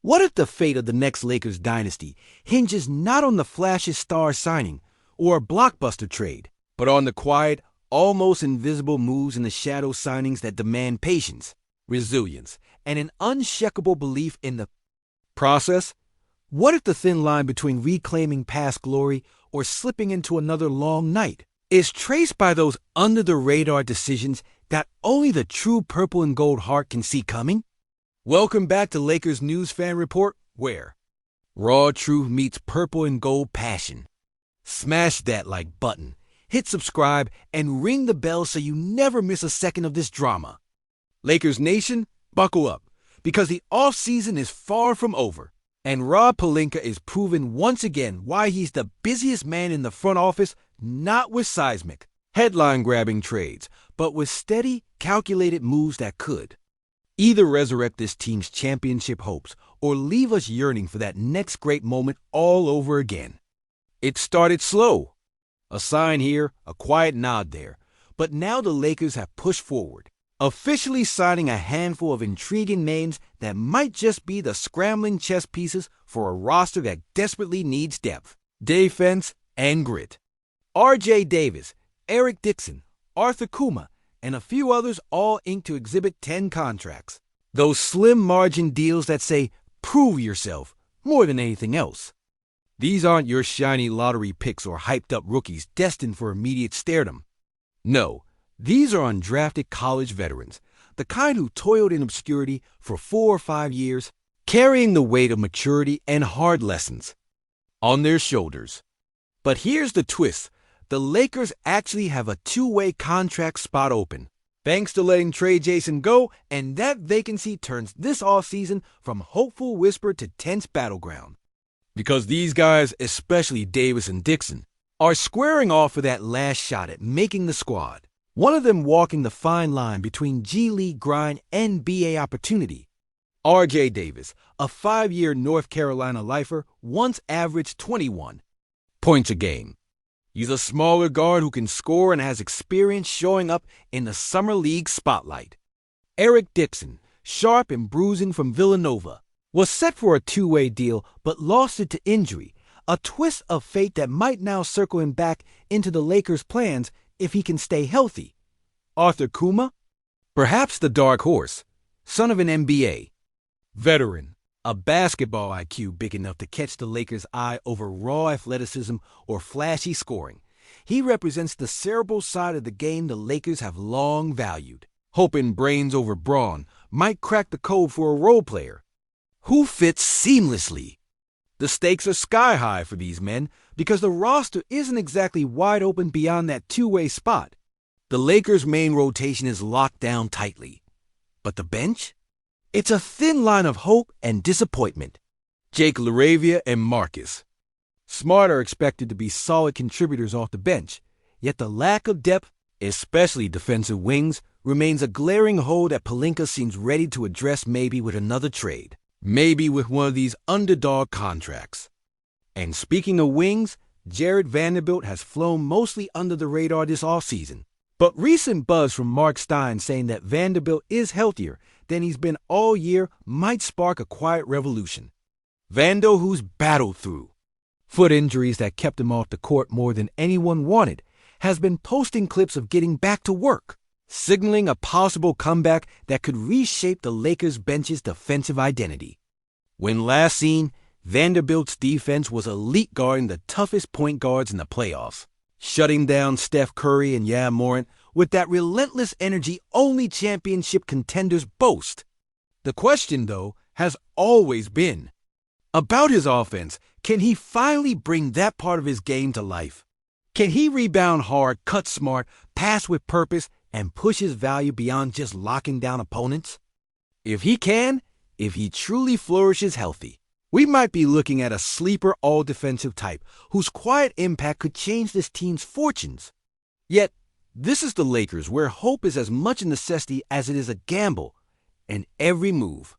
What if the fate of the next Lakers dynasty hinges not on the flashiest star signing or a blockbuster trade, but on the quiet, almost invisible moves in the shadow signings that demand patience, resilience, and an unshakable belief in the process? What if the thin line between reclaiming past glory or slipping into another long night is traced by those under-the-radar decisions that only the true purple and gold heart can see coming? Welcome back to Lakers News Fan Report, where raw truth meets purple and gold passion. Smash that like button, hit subscribe, and ring the bell so you never miss a second of this drama. Lakers Nation, buckle up, because the offseason is far from over, and Rob Pelinka is proving once again why he's the busiest man in the front office, not with seismic, headline-grabbing trades, but with steady, calculated moves that could either resurrect this team's championship hopes or leave us yearning for that next great moment all over again. It started slow. A sign here, a quiet nod there. But now the Lakers have pushed forward, officially signing a handful of intriguing names that might just be the scrambling chess pieces for a roster that desperately needs depth, defense, and grit. R.J. Davis, Eric Dixon, Arthur Kuma, and a few others all inked to Exhibit 10 contracts. Those slim margin deals that say, prove yourself, more than anything else. These aren't your shiny lottery picks or hyped-up rookies destined for immediate stardom. No, these are undrafted college veterans, the kind who toiled in obscurity for 4 or 5 years, carrying the weight of maturity and hard lessons on their shoulders. But here's the twist. The Lakers actually have a two-way contract spot open, thanks to letting Trey Jason go, and that vacancy turns this offseason from hopeful whisper to tense battleground. Because these guys, especially Davis and Dixon, are squaring off for that last shot at making the squad. One of them walking the fine line between G League grind and BA opportunity. R.J. Davis, a 5-year North Carolina lifer, once averaged 21 points a game. He's a smaller guard who can score and has experience showing up in the Summer League spotlight. Eric Dixon, sharp and bruising from Villanova, was set for a two-way deal but lost it to injury, a twist of fate that might now circle him back into the Lakers' plans if he can stay healthy. Arthur Kuma, perhaps the dark horse, son of an NBA veteran, a basketball IQ big enough to catch the Lakers' eye over raw athleticism or flashy scoring. He represents the cerebral side of the game the Lakers have long valued, hoping brains over brawn might crack the code for a role player who fits seamlessly. The stakes are sky high for these men because the roster isn't exactly wide open beyond that two-way spot. The Lakers' main rotation is locked down tightly. But the bench? It's a thin line of hope and disappointment. Jake LaRavia and Marcus Smart are expected to be solid contributors off the bench, yet the lack of depth, especially defensive wings, remains a glaring hole that Pelinka seems ready to address, maybe with another trade, maybe with one of these underdog contracts. And speaking of wings, Jared Vanderbilt has flown mostly under the radar this offseason. But recent buzz from Mark Stein saying that Vanderbilt is healthier than he's been all year might spark a quiet revolution. Vando, who's battled through foot injuries that kept him off the court more than anyone wanted, has been posting clips of getting back to work, signaling a possible comeback that could reshape the Lakers' bench's defensive identity. When last seen, Vanderbilt's defense was elite guarding the toughest point guards in the playoffs, shutting down Steph Curry and Yam Morant with that relentless energy only championship contenders boast. The question, though, has always been about his offense. Can he finally bring that part of his game to life? Can he rebound hard, cut smart, pass with purpose, and push his value beyond just locking down opponents? If he can, if he truly flourishes healthy, we might be looking at a sleeper all-defensive type whose quiet impact could change this team's fortunes. Yet, this is the Lakers, where hope is as much a necessity as it is a gamble, and every move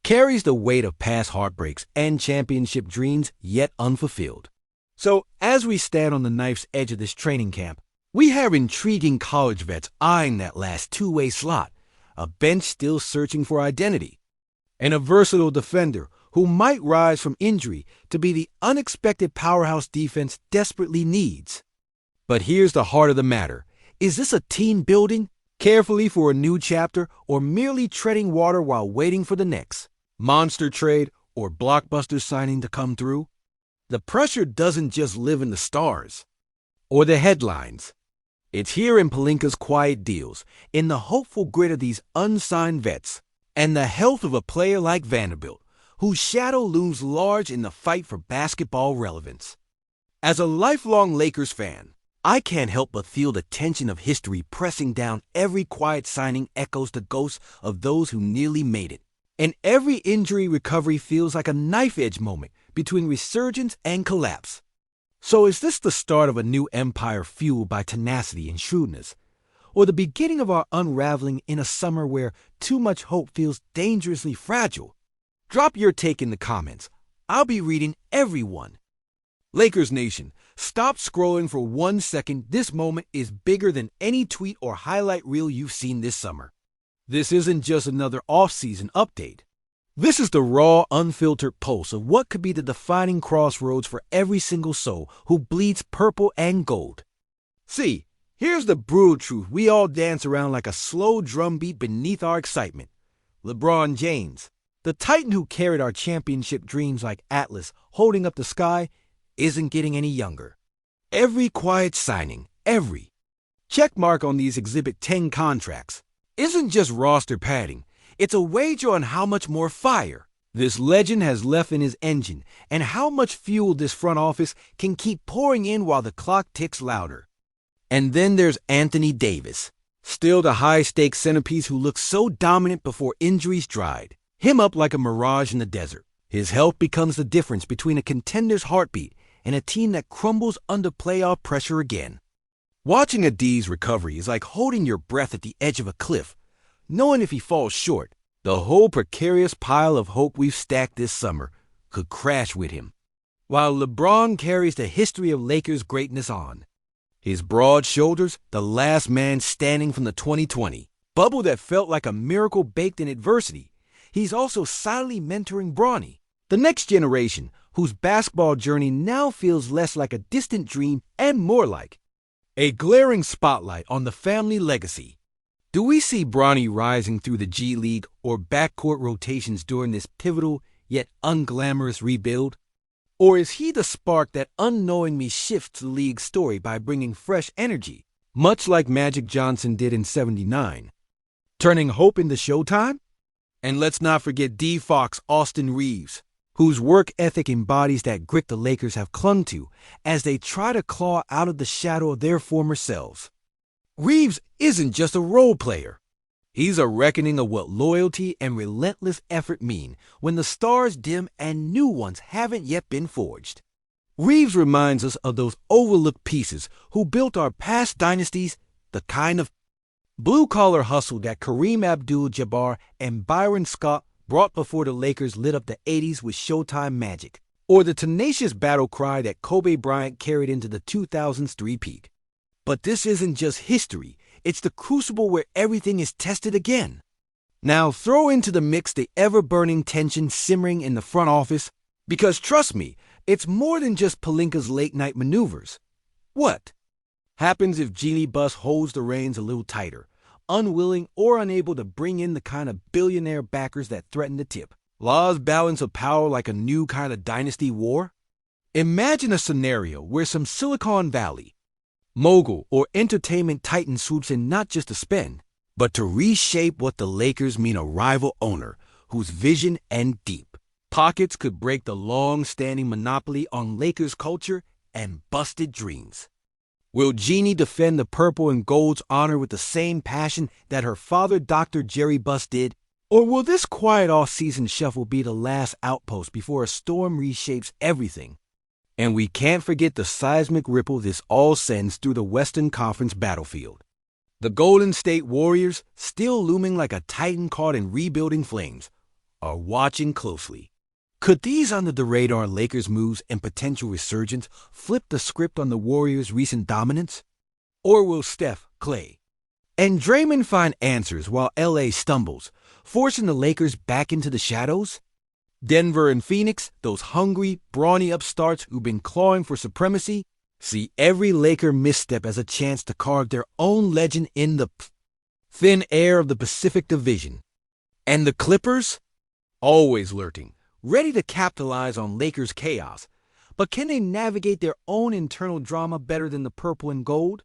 carries the weight of past heartbreaks and championship dreams yet unfulfilled. So, as we stand on the knife's edge of this training camp, we have intriguing college vets eyeing that last two-way slot, a bench still searching for identity, and a versatile defender who might rise from injury to be the unexpected powerhouse defense desperately needs. But here's the heart of the matter. Is this a team building, carefully for a new chapter, or merely treading water while waiting for the next monster trade or blockbuster signing to come through? The pressure doesn't just live in the stars or the headlines. It's here in Pelinka's quiet deals, in the hopeful grit of these unsigned vets, and the health of a player like Vanderbilt, whose shadow looms large in the fight for basketball relevance. As a lifelong Lakers fan, I can't help but feel the tension of history pressing down. Every quiet signing echoes the ghosts of those who nearly made it, and every injury recovery feels like a knife-edge moment between resurgence and collapse. So is this the start of a new empire fueled by tenacity and shrewdness, or the beginning of our unraveling in a summer where too much hope feels dangerously fragile? Drop your take in the comments. I'll be reading every one. Lakers Nation, stop scrolling for 1 second. This moment is bigger than any tweet or highlight reel you've seen this summer. This isn't just another off-season update. This is the raw, unfiltered pulse of what could be the defining crossroads for every single soul who bleeds purple and gold. See, here's the brutal truth we all dance around like a slow drumbeat beneath our excitement. LeBron James, the Titan who carried our championship dreams like Atlas holding up the sky, isn't getting any younger. Every quiet signing, every checkmark on these Exhibit 10 contracts, isn't just roster padding. It's a wager on how much more fire this legend has left in his engine and how much fuel this front office can keep pouring in while the clock ticks louder. And then there's Anthony Davis, still the high-stakes centerpiece who looked so dominant before injuries dried him up like a mirage in the desert. His health becomes the difference between a contender's heartbeat and a team that crumbles under playoff pressure again. Watching a D's recovery is like holding your breath at the edge of a cliff, knowing if he falls short, the whole precarious pile of hope we've stacked this summer could crash with him. While LeBron carries the history of Lakers greatness on his broad shoulders, the last man standing from the 2020 bubble that felt like a miracle baked in adversity, he's also silently mentoring Bronny, the next generation whose basketball journey now feels less like a distant dream and more like a glaring spotlight on the family legacy. Do we see Bronny rising through the G League or backcourt rotations during this pivotal yet unglamorous rebuild? Or is he the spark that unknowingly shifts the league's story by bringing fresh energy, much like Magic Johnson did in '79, turning hope into showtime? And let's not forget D-Fox Austin Reeves, whose work ethic embodies that grit the Lakers have clung to as they try to claw out of the shadow of their former selves. Reeves isn't just a role player. He's a reckoning of what loyalty and relentless effort mean when the stars dim and new ones haven't yet been forged. Reeves reminds us of those overlooked pieces who built our past dynasties, the kind of blue-collar hustle that Kareem Abdul-Jabbar and Byron Scott brought before the Lakers lit up the 80s with Showtime magic, or the tenacious battle cry that Kobe Bryant carried into the 2000s three-peat. But this isn't just history, it's the crucible where everything is tested again. Now throw into the mix the ever-burning tension simmering in the front office, because trust me, it's more than just Pelinka's late-night maneuvers. What happens if Jeannie Buss holds the reins a little tighter, unwilling or unable to bring in the kind of billionaire backers that threaten to tip Law's balance of power like a new kind of dynasty war? Imagine a scenario where some Silicon Valley mogul or entertainment titan swoops in not just to spend, but to reshape what the Lakers mean. A rival owner whose vision and deep pockets could break the long-standing monopoly on Lakers culture and busted dreams. Will Jeannie defend the purple and gold's honor with the same passion that her father, Dr. Jerry Buss, did? Or will this quiet off-season shuffle be the last outpost before a storm reshapes everything? And we can't forget the seismic ripple this all sends through the Western Conference battlefield. The Golden State Warriors, still looming like a titan caught in rebuilding flames, are watching closely. Could these under-the-radar Lakers moves and potential resurgence flip the script on the Warriors' recent dominance? Or will Steph, Klay, and Draymond find answers while LA stumbles, forcing the Lakers back into the shadows? Denver and Phoenix, those hungry, brawny upstarts who've been clawing for supremacy, see every Laker misstep as a chance to carve their own legend in the thin air of the Pacific Division. And the Clippers? Always lurking, ready to capitalize on Lakers' chaos. But can they navigate their own internal drama better than the purple and gold?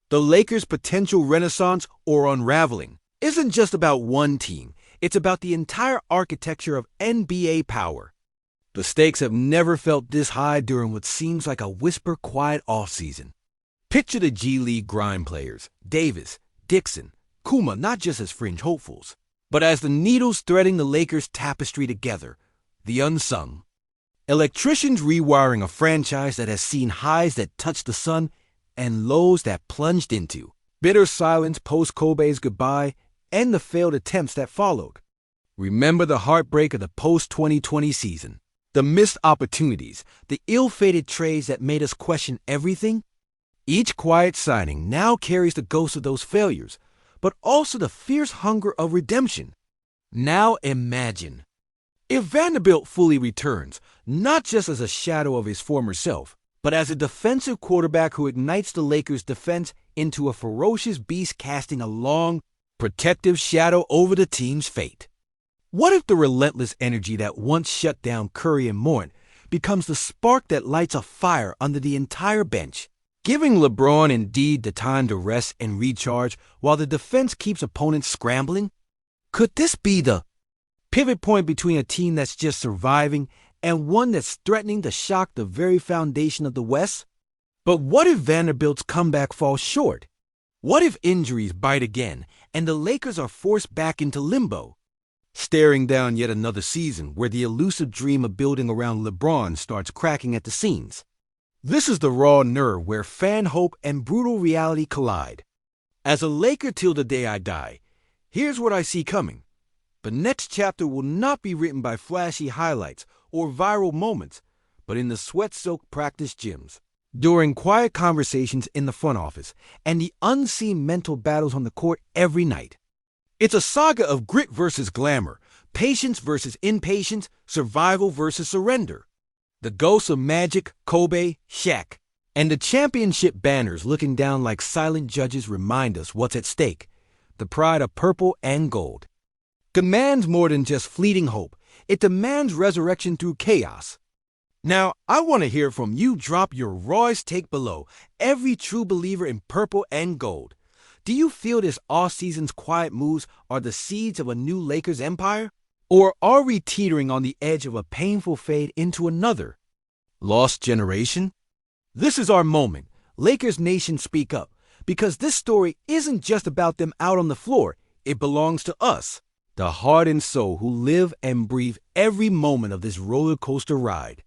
The Lakers' potential renaissance or unraveling isn't just about one team. It's about the entire architecture of NBA power. The stakes have never felt this high during what seems like a whisper-quiet offseason. Picture the G League grind players, Davis, Dixon, Kuma, not just as fringe hopefuls, but as the needles threading the Lakers' tapestry together, the unsung. Electricians rewiring a franchise that has seen highs that touched the sun and lows that plunged into. Bitter silence post-Kobe's goodbye and the failed attempts that followed. Remember the heartbreak of the post-2020 season. The missed opportunities, the ill-fated trades that made us question everything? Each quiet signing now carries the ghost of those failures, but also the fierce hunger of redemption. Now imagine, if Vanderbilt fully returns, not just as a shadow of his former self, but as a defensive quarterback who ignites the Lakers' defense into a ferocious beast casting a long, protective shadow over the team's fate. What if the relentless energy that once shut down Curry and Morant becomes the spark that lights a fire under the entire bench, giving LeBron indeed the time to rest and recharge while the defense keeps opponents scrambling? Could this be the pivot point between a team that's just surviving and one that's threatening to shock the very foundation of the West? But what if Vanderbilt's comeback falls short? What if injuries bite again and the Lakers are forced back into limbo, staring down yet another season where the elusive dream of building around LeBron starts cracking at the seams? This is the raw nerve where fan hope and brutal reality collide. As a Laker till the day I die, here's what I see coming. The next chapter will not be written by flashy highlights or viral moments, but in the sweat-soaked practice gyms, during quiet conversations in the front office, and the unseen mental battles on the court every night. It's a saga of grit versus glamour, patience versus impatience, survival versus surrender. The ghosts of Magic, Kobe, Shaq, and the championship banners looking down like silent judges remind us what's at stake. The pride of purple and gold demands more than just fleeting hope. It demands resurrection through chaos. Now, I want to hear from you. Drop your rawest take below. Every true believer in purple and gold. Do you feel this off-season's quiet moves are the seeds of a new Lakers empire? Or are we teetering on the edge of a painful fade into another lost generation? This is our moment. Lakers Nation, speak up. Because this story isn't just about them out on the floor. It belongs to us, the heart and soul who live and breathe every moment of this roller coaster ride.